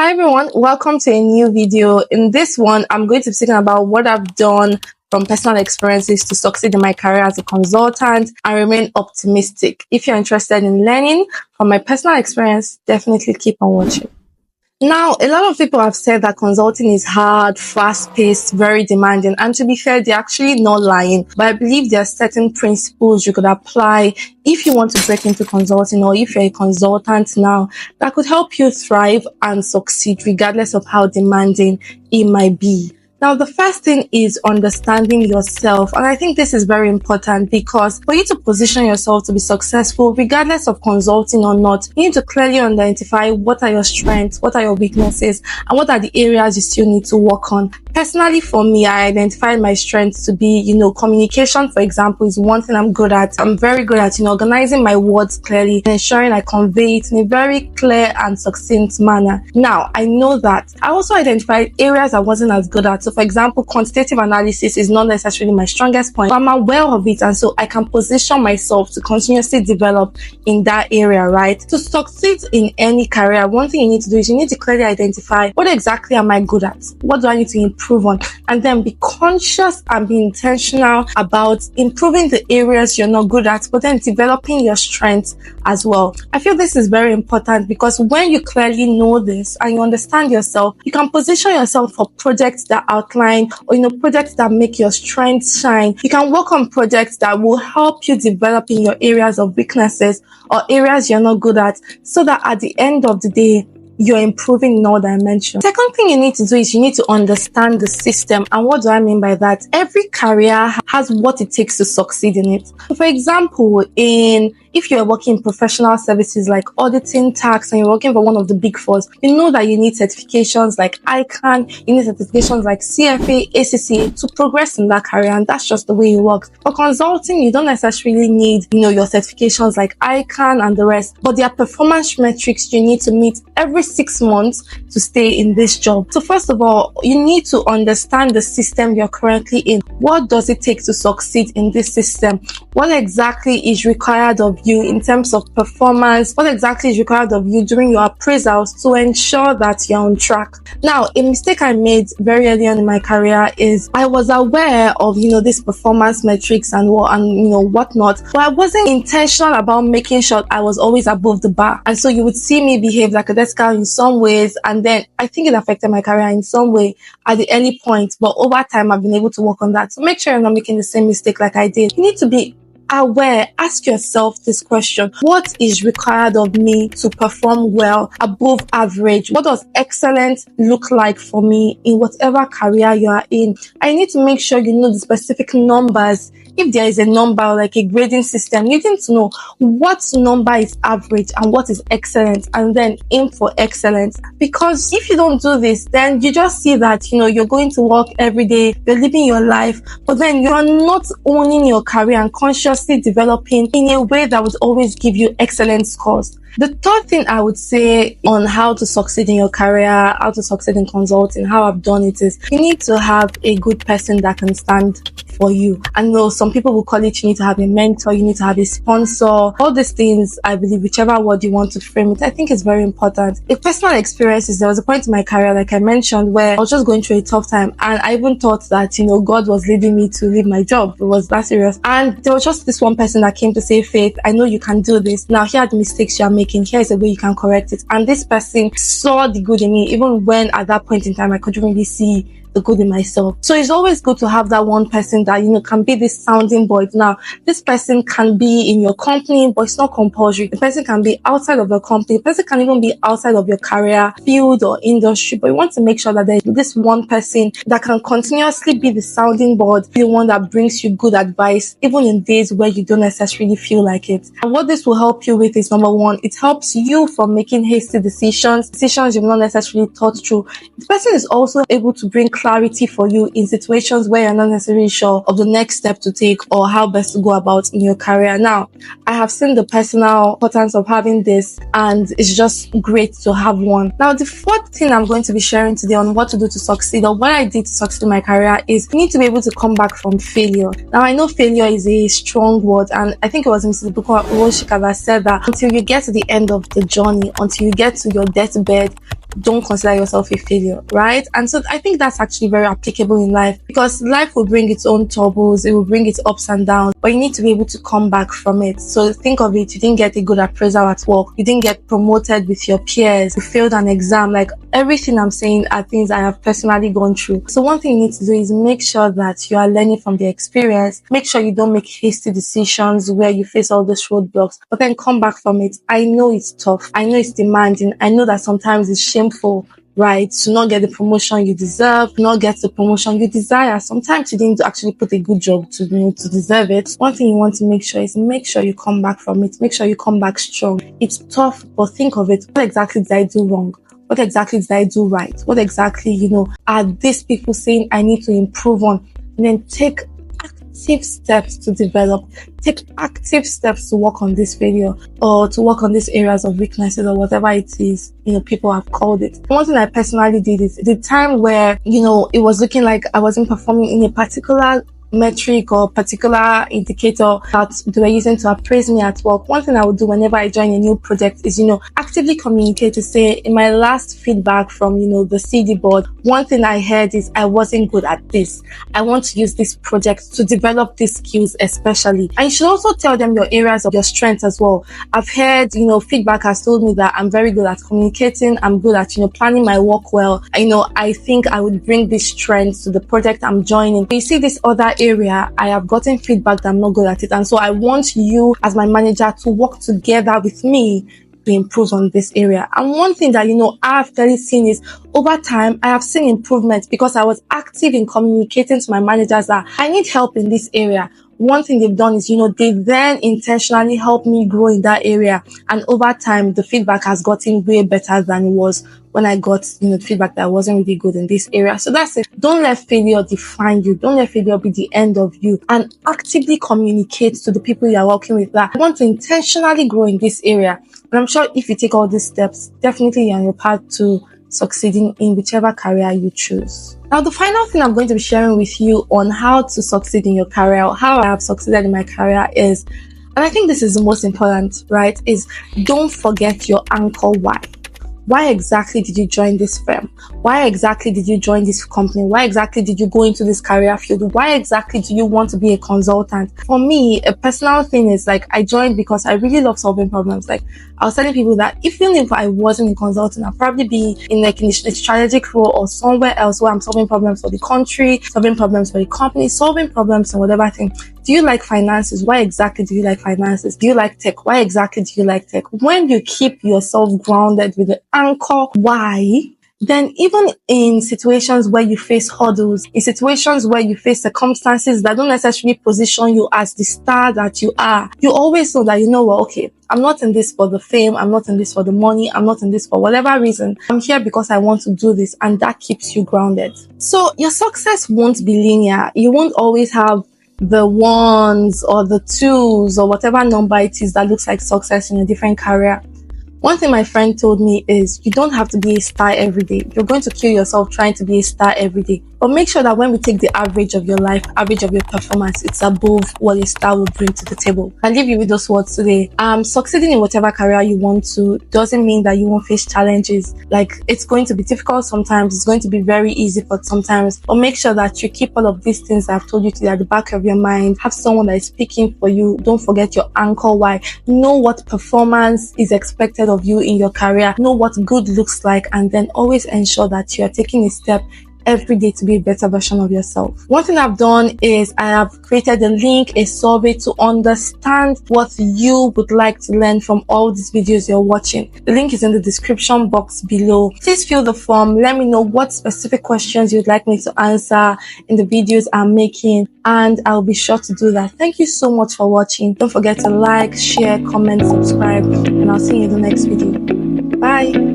Hi everyone, welcome to a new video. In this one, I'm going to be speaking about what I've done from personal experiences to succeed in my career as a consultant and remain optimistic. If you're interested in learning from my personal experience, definitely keep on watching. Now, a lot of people have said that consulting is hard, fast-paced, very demanding, and to be fair, they're actually not lying. But I believe there are certain principles you could apply if you want to break into consulting, or if you're a consultant now, that could help you thrive and succeed regardless of how demanding it might be. Now, the first thing is understanding yourself. And I think this is very important because for you to position yourself to be successful, regardless of consulting or not, you need to clearly identify what are your strengths, what are your weaknesses, and what are the areas you still need to work on. Personally, for me, I identified my strengths to be, communication, for example, is one thing I'm good at. I'm very good at, organizing my words clearly and ensuring I convey it in a very clear and succinct manner. Now, I know that. I also identified areas I wasn't as good at. So, for example, quantitative analysis is not necessarily my strongest point, but I'm aware of it, and so I can position myself to continuously develop in that area, right? To succeed in any career, one thing you need to do is you need to clearly identify what exactly am I good at? What do I need to improve on? And then be conscious and be intentional about improving the areas you're not good at, but then developing your strengths as well. I feel this is very important because when you clearly know this and you understand yourself, you can position yourself for projects that outline or projects that make your strengths shine. You can work on projects that will help you develop in your areas of weaknesses or areas you're not good at, so that at the end of the day, you're improving in all dimensions. Second thing you need to do is you need to understand the system. And what do I mean by that? Every career has what it takes to succeed in it. So for example, if you're working in professional services like auditing, tax, and you're working for one of the big fours, you know that you need certifications like ICANN, you need certifications like CFA, ACCA to progress in that career, and that's just the way it works. For consulting, you don't necessarily need, your certifications like ICANN and the rest, but there are performance metrics you need to meet every 6 months to stay in this job. So first of all, you need to understand the system you're currently in. What does it take to succeed in this system? What exactly is required of you in terms of performance? What exactly is required of you during your appraisals to ensure that you're on track? Now, a mistake I made very early on in my career is I was aware of, this performance metrics and whatnot, but I wasn't intentional about making sure I was always above the bar. And so you would see me behave like a desk in some ways, and then I think it affected my career in some way at the early point, but over time I've been able to work on that. So make sure you're not making the same mistake like I did. You need to be aware. Ask yourself this question: what is required of me to perform well, above average? What does excellent look like for me in whatever career you are in? I need to make sure you know the specific numbers. If there is a number like a grading system, you need to know what number is average and what is excellent, and then aim for excellence. Because if you don't do this, then you just see that, you're going to work every day, you're living your life, but then you're not owning your career and consciously developing in a way that would always give you excellent scores. The third thing I would say on how to succeed in your career, how to succeed in consulting, how I've done it is you need to have a good person that can stand for you. I know some people will call it you need to have a mentor, you need to have a sponsor. All these things, I believe, whichever word you want to frame it, I think is very important. A personal experiences, there was a point in my career, like I mentioned, where I was just going through a tough time, and I even thought that, God was leading me to leave my job. It was that serious. And there was just this one person that came to say, Faith, I know you can do this. Now, here are the mistakes you are making. Here is a way you can correct it. And this person saw the good in me, even when at that point in time I couldn't really see the good in myself. So it's always good to have that one person that, can be this sounding board. Now, this person can be in your company, but it's not compulsory. The person can be outside of your company. The person can even be outside of your career field or industry. But you want to make sure that there's this one person that can continuously be the sounding board, be the one that brings you good advice, even in days where you don't necessarily feel like it. And what this will help you with is, number one, it helps you from making hasty decisions you've not necessarily thought through. The person is also able to bring clarity for you in situations where you're not necessarily sure of the next step to take or how best to go about in your career. Now, I have seen the personal importance of having this, and it's just great to have one. Now, the fourth thing I'm going to be sharing today on what to do to succeed, or what I did to succeed in my career, is you need to be able to come back from failure. Now, I know failure is a strong word, and I think it was Mrs. Bukola Oroshika that said that until you get to the end of the journey, until you get to your deathbed, don't consider yourself a failure, right? And so I think that's actually very applicable in life, because life will bring its own troubles, it will bring its ups and downs, but you need to be able to come back from it. So think of it, you didn't get a good appraisal at work, you didn't get promoted with your peers, you failed an exam. Like, everything I'm saying are things I have personally gone through. So one thing you need to do is make sure that you are learning from the experience. Make sure you don't make hasty decisions where you face all those roadblocks, but then come back from it. I know it's tough, I know it's demanding, I know that sometimes it's shameful, right, to not get the promotion you deserve, not get the promotion you desire. Sometimes you didn't actually put a good job to deserve it. One thing you want to make sure is make sure you come back from it. Make sure you come back strong. It's tough, but think of it. What exactly did I do wrong? What exactly did I do right? What exactly, are these people saying I need to improve on? And then take active steps to develop. Take active steps to work on this failure, or to work on these areas of weaknesses, or whatever it is, people have called it. One thing I personally did is the time where, it was looking like I wasn't performing in a particular metric or particular indicator that they were using to appraise me at work. One thing I would do whenever I join a new project is, actively communicate to say, in my last feedback from, the CD board, one thing I heard is I wasn't good at this. I want to use this project to develop these skills especially. And you should also tell them your areas of your strength as well. I've heard, feedback has told me that I'm very good at communicating. I'm good at, planning my work well. I think I would bring this strength to the project I'm joining. But you see, this other area, I have gotten feedback that I'm not good at it, and so I want you as my manager to work together with me to improve on this area. And one thing that I've clearly seen is, over time I have seen improvements because I was active in communicating to my managers that I need help in this area. One thing they've done is, they then intentionally help me grow in that area. And over time, the feedback has gotten way better than it was when I got, feedback that I wasn't really good in this area. So that's it. Don't let failure define you. Don't let failure be the end of you. And actively communicate to the people you are working with that I want to intentionally grow in this area. And I'm sure if you take all these steps, definitely you're on your path to succeeding in whichever career you choose. Now, the final thing I'm going to be sharing with you on how to succeed in your career, or how I have succeeded in my career is, and I think this is the most important, right, is don't forget your anchor why. Why exactly did you join this firm? Why exactly did you join this company? Why exactly did you go into this career field? Why exactly do you want to be a consultant? For me, a personal thing is like, I joined because I really love solving problems. Like, I was telling people that even if I wasn't a consultant, I'd probably be in a strategic role or somewhere else where I'm solving problems for the country, solving problems for the company, solving problems and whatever thing. Do you like finances? Why exactly do you like finances? Do you like tech? Why exactly do you like tech? When you keep yourself grounded with the anchor why, then even in situations where you face hurdles, in situations where you face circumstances that don't necessarily position you as the star that you are, you always know that, okay, I'm not in this for the fame, I'm not in this for the money, I'm not in this for whatever reason. I'm here because I want to do this, and that keeps you grounded. So your success won't be linear. You won't always have the ones or the twos or whatever number it is that looks like success in a different career. One thing my friend told me is, you don't have to be a star every day. You're going to kill yourself trying to be a star every day. But make sure that when we take the average of your life, average of your performance, it's above what a star will bring to the table. I'll leave you with those words today. Succeeding in whatever career you want to doesn't mean that you won't face challenges. Like, it's going to be difficult sometimes. It's going to be very easy for sometimes. But make sure that you keep all of these things I've told you today at the back of your mind. Have someone that is speaking for you. Don't forget your anchor why. Know what performance is expected of you in your career. Know what good looks like, and then always ensure that you are taking a step every day to be a better version of yourself. One thing I've done is I have created a link, a survey to understand what you would like to learn from all these videos you're watching. The link is in the description box below. Please fill the form. Let me know what specific questions you'd like me to answer in the videos I'm making, and I'll be sure to do that. Thank you so much for watching. Don't forget to like, share, comment, subscribe, and I'll see you in the next video. Bye.